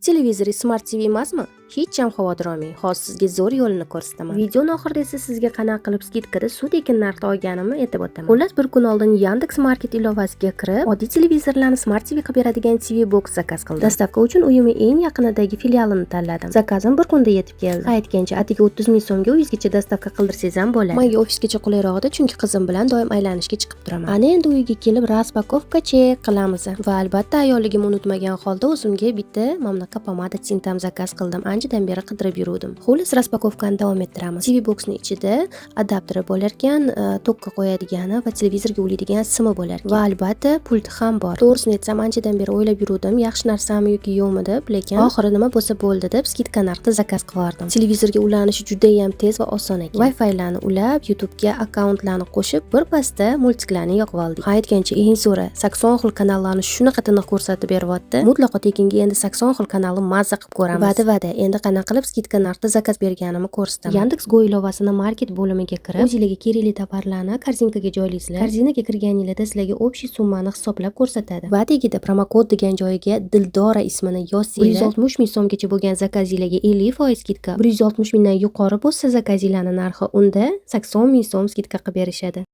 Televizori Smart TV emasmi? Hech ham xavotir olmang. Hozir sizga zo'r yo'lini ko'rsataman. Videoning oxirida esa sizga qanaqa qilib skidkada suv tekin narxda olganimni aytib o'taman. Xullas, bir kun oldin Yandex Market ilovasiga kirib, oddiy televizorlarni Smart TV qilib beradigan TV Box zakaz qildim. Dastavka uchun uyimning eng yaqinidagi filialini tanladim. Zakazim bir kunda yetib keldi. Aytgancha, atigi 30 ming so'mga uyingizgacha dastavka qildirsangiz ham bo'ladi. Menga ofisgacha qulayroqda, chunki qizim bilan doim aylanishga chiqib turaman. Ana endi uyga kelib raspakovka chek qilamiz. Va albatta ayolligimni unutmagan holda o'zimga bitta mamlaqa pomada tintam zakaz qildim. Anchadan beri qidirib yuruvdim. Xullas, raspakovkani davom ettiramiz. TV boxning ichida adapteri bo'lar ekan, tokka qo'yadigani va televizorga ulaydigan simi bo'lar ekan. Va albatta pulti ham bor. To'g'risini aytsam, anchadan beri o'ylab yuruvdim, yaxshi narsami yoki yo'qmi deb, lekin oxiri nima bo'lsa bo'ldi deb skidka narxda zakaz qildim. Televizorga ulanishi juda ham tez va oson ekan. Wi-Fi-larni ulab, YouTube'ga akkauntlarni qo'shib, bir pasda multiklarni yoqib oldik. Aytgancha, eng zo'ri 80 xil kanallarni shunaqa tiniq ko'rsatib beryapti. Mutlaqo tekinga endi 80 xil kanalni mazza qilib ko'ramiz. Va'da, endi qanaqa qilib skidka narxda zakaz berganimni ko'rsataman. Yandex Go ilovasini market bo'limiga kirib, o'zingizga kerakli tovarlarni korzinkaga joylaysizlar. Korzinkaga kirganingizda sizlarga общий summani hisoblab ko'rsatadi. Va tagida promokod degan joyiga Dildora ismini yozsanglar, 160 ming so'mgacha bo'lgan zakazinglarga 50% skidka, 160 mingdan yuqori bo'lsa zakazinglarning narxi unda 80 ming so'm skidka qilib berishadi.